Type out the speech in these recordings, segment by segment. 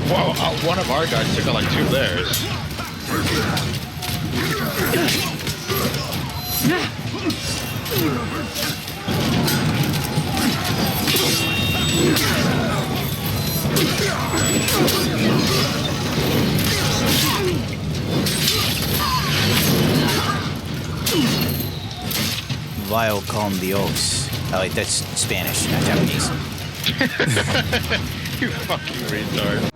Well, one of our guys took out like 2 of theirs. Vio con Dios. Oh, wait, that's Spanish, not Japanese. You fucking retard.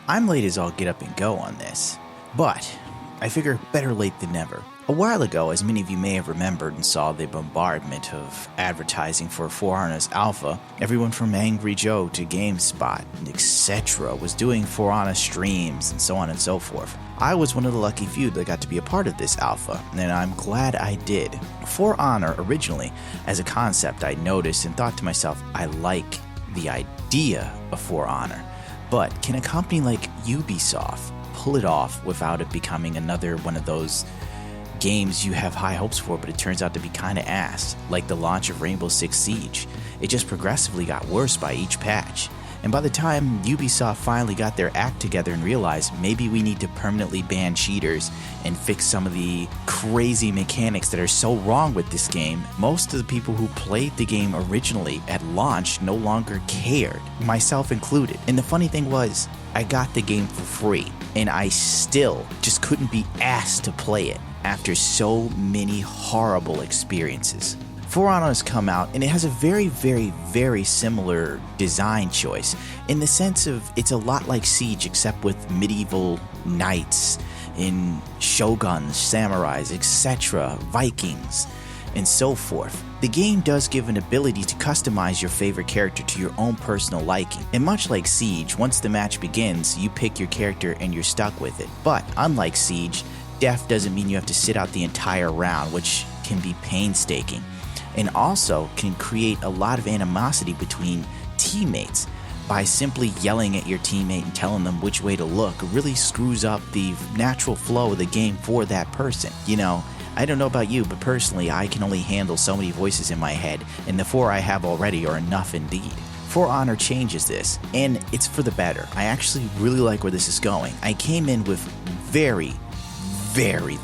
I'm late as all get up and go on this, but I figure better late than never. A while ago, as many of you may have remembered and saw the bombardment of advertising for For Honor's Alpha, everyone from Angry Joe to GameSpot, etc. was doing For Honor streams and so on and so forth. I was one of the lucky few that got to be a part of this alpha, and I'm glad I did. For Honor originally, as a concept, I noticed and thought to myself, I like the idea of For Honor, but can a company like Ubisoft pull it off without it becoming another one of those games you have high hopes for, but it turns out to be kind of ass, like the launch of Rainbow Six Siege? It just progressively got worse by each patch. And by the time Ubisoft finally got their act together and realized maybe we need to permanently ban cheaters and fix some of the crazy mechanics that are so wrong with this game, most of the people who played the game originally at launch no longer cared, myself included. And the funny thing was, I got the game for free, and I still just couldn't be asked to play it after so many horrible experiences. For Honor has come out, and it has a very, very, very similar design choice in the sense of it's a lot like Siege, except with medieval knights in shoguns, samurais, etc., Vikings, and so forth. The game does give an ability to customize your favorite character to your own personal liking, and much like Siege, once the match begins, you pick your character and you're stuck with it. But unlike Siege, death doesn't mean you have to sit out the entire round, which can be painstaking, and also can create a lot of animosity between teammates. By simply yelling at your teammate and telling them which way to look really screws up the natural flow of the game for that person. You know, I don't know about you, but personally I can only handle so many voices in my head, and the 4 I have already are enough indeed. For Honor changes this, and it's for the better. I actually really like where this is going. I came in with very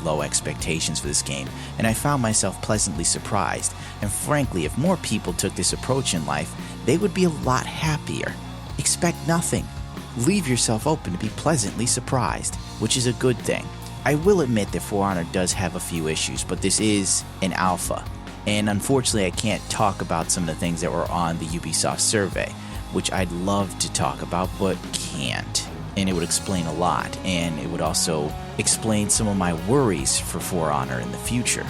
low expectations for this game, and I found myself pleasantly surprised. And frankly, if more people took this approach in life, they would be a lot happier. Expect nothing. Leave yourself open to be pleasantly surprised, which is a good thing. I will admit that For Honor does have a few issues, but this is an alpha, and unfortunately I can't talk about some of the things that were on the Ubisoft survey, which I'd love to talk about but can't. And it would explain a lot, and it would also explain some of my worries for Honor in the future.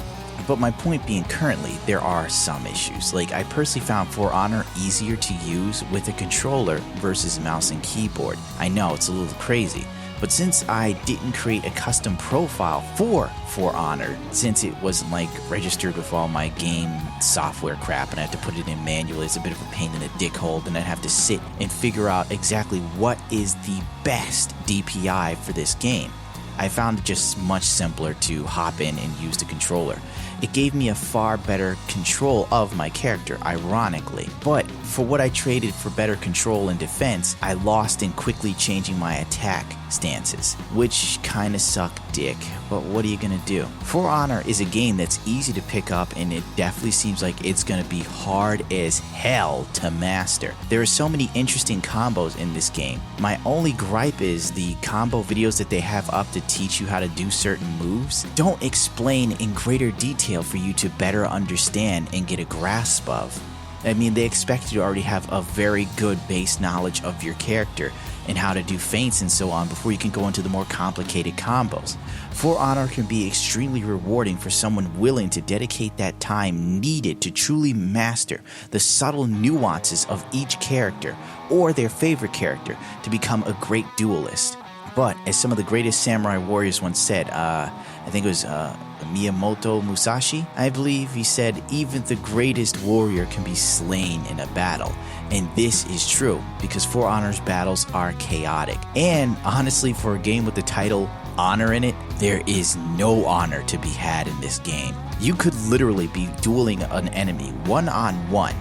But my point being, currently, there are some issues. Like, I personally found For Honor easier to use with a controller versus mouse and keyboard. I know, it's a little crazy, but since I didn't create a custom profile for Honor, since it wasn't like registered with all my game software crap and I had to put it in manually, it's a bit of a pain in the dick hole, and I'd have to sit and figure out exactly what is the best DPI for this game. I found it just much simpler to hop in and use the controller. It gave me a far better control of my character, ironically. But for what I traded for better control and defense, I lost in quickly changing my attack stances, which kinda sucked dick, but what are you gonna do? For Honor is a game that's easy to pick up, and it definitely seems like it's gonna be hard as hell to master. There are so many interesting combos in this game. My only gripe is the combo videos that they have up to teach you how to do certain moves don't explain in greater detail for you to better understand and get a grasp of. I mean, they expect you to already have a very good base knowledge of your character and how to do feints and so on before you can go into the more complicated combos. For Honor can be extremely rewarding for someone willing to dedicate that time needed to truly master the subtle nuances of each character or their favorite character to become a great duelist. But as some of the greatest samurai warriors once said, I think it was Miyamoto Musashi, I believe he said, even the greatest warrior can be slain in a battle. And this is true, because For Honor's battles are chaotic. And honestly, for a game with the title honor in it, there is no honor to be had in this game. You could literally be dueling an enemy one-on-one.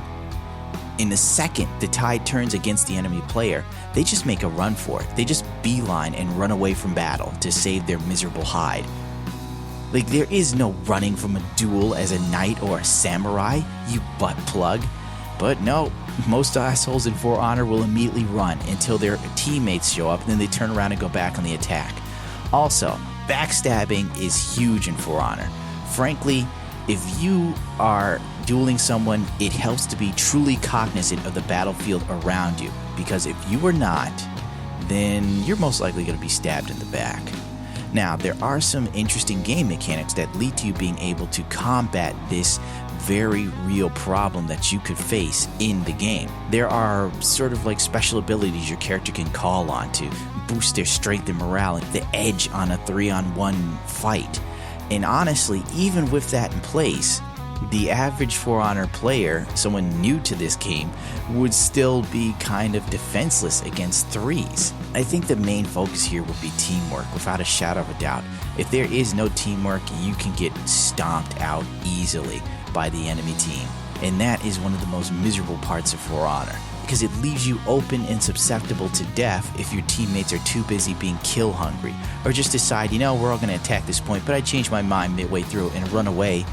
In the second the tide turns against the enemy player, they just make a run for it. They just beeline and run away from battle to save their miserable hide. Like, there is no running from a duel as a knight or a samurai, you butt plug. But no, most assholes in For Honor will immediately run until their teammates show up, and then they turn around and go back on the attack. Also, backstabbing is huge in For Honor. Frankly, if you are dueling someone, it helps to be truly cognizant of the battlefield around you, because if you are not, then you're most likely going to be stabbed in the back. Now, there are some interesting game mechanics that lead to you being able to combat this very real problem that you could face in the game. There are sort of like special abilities your character can call on to boost their strength and morale and the edge on a 3-on-1 fight. And honestly, even with that in place, the average For Honor player, someone new to this game, would still be kind of defenseless against threes. I think the main focus here would be teamwork, without a shadow of a doubt. If there is no teamwork, you can get stomped out easily by the enemy team. And that is one of the most miserable parts of For Honor, because it leaves you open and susceptible to death if your teammates are too busy being kill hungry, or just decide, we're all going to attack this point, but I changed my mind midway through and run away,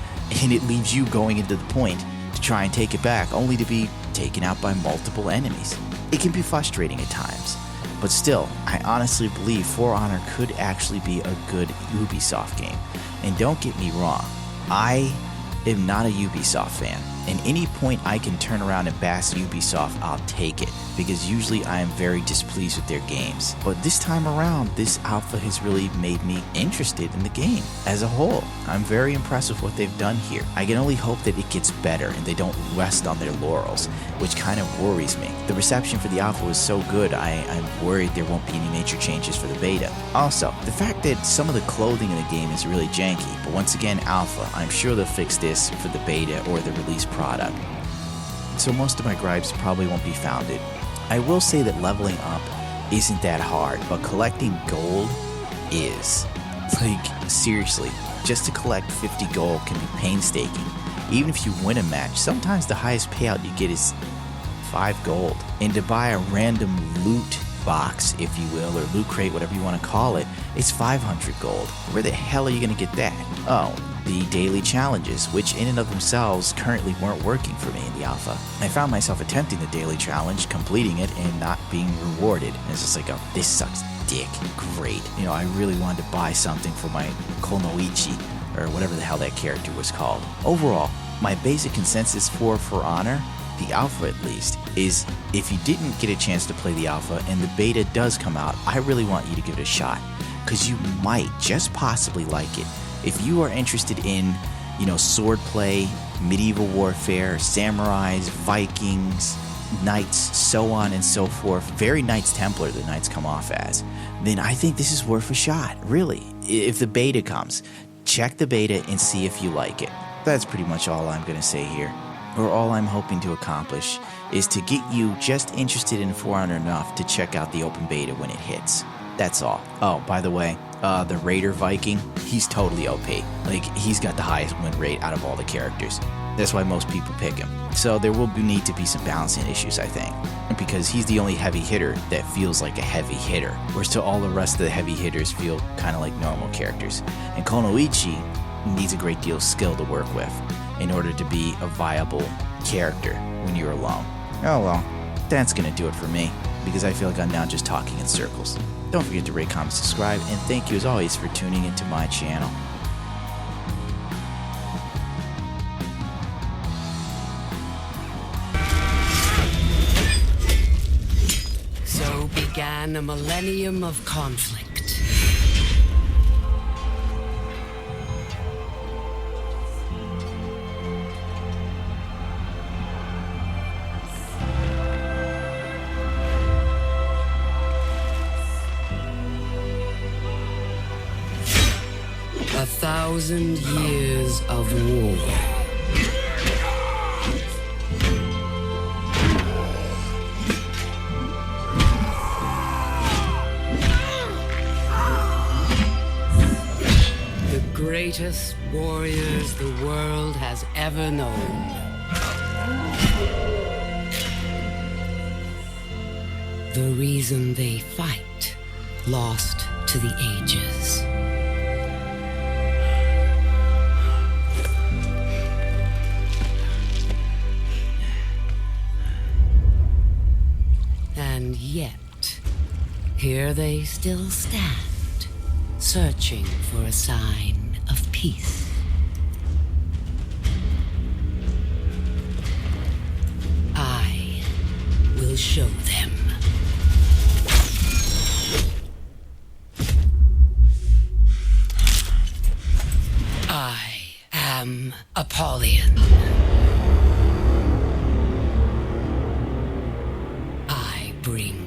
and it leaves you going into the point to try and take it back, only to be taken out by multiple enemies. It can be frustrating at times, but still, I honestly believe For Honor could actually be a good Ubisoft game. And don't get me wrong, I am not a Ubisoft fan. And any point I can turn around and bash Ubisoft, I'll take it, because usually I am very displeased with their games. But this time around, this alpha has really made me interested in the game as a whole. I'm very impressed with what they've done here. I can only hope that it gets better and they don't rest on their laurels, which kind of worries me. The reception for the alpha was so good, I'm worried there won't be any major changes for the beta. Also, the fact that some of the clothing in the game is really janky, but once again, alpha, I'm sure they'll fix this for the beta or the release product. So most of my gripes probably won't be founded. I will say that leveling up isn't that hard, but collecting gold is. Like, seriously, just to collect 50 gold can be painstaking. Even if you win a match, sometimes the highest payout you get is 5 gold. And to buy a random loot box, if you will, or loot crate, whatever you want to call it, it's 500 gold. Where the hell are you going to get that? Oh, the daily challenges, which in and of themselves currently weren't working for me in the alpha. I found myself attempting the daily challenge, completing it, and not being rewarded. And it's just like, oh, this sucks dick. Great. I really wanted to buy something for my Konoichi, or whatever the hell that character was called. Overall, my basic consensus for Honor, the alpha at least, is if you didn't get a chance to play the alpha and the beta does come out, I really want you to give it a shot, because you might just possibly like it. If you are interested in, swordplay, medieval warfare, samurais, Vikings, knights, so on and so forth, very Knights Templar the knights come off as, then I think this is worth a shot, really. If the beta comes, check the beta and see if you like it. That's pretty much all I'm going to say here, or all I'm hoping to accomplish, is to get you just interested in For Honor enough to check out the open beta when it hits. That's all. Oh, by the way, the Raider Viking, he's totally OP. Like, he's got the highest win rate out of all the characters. That's why most people pick him. So there will need to be some balancing issues, I think, because he's the only heavy hitter that feels like a heavy hitter, whereas to all the rest of the heavy hitters feel kind of like normal characters. And Konoichi needs a great deal of skill to work with in order to be a viable character when you're alone. Oh well, that's gonna do it for me, because I feel like I'm now just talking in circles. Don't forget to rate, comment, subscribe, and thank you as always for tuning into my channel. So began a millennium of conflict. A 1,000 years of war. greatest warriors the world has ever known. The reason they fight, lost to the ages. And yet, here they still stand, searching for a sign of peace. I will show them. I am Apollyon. I bring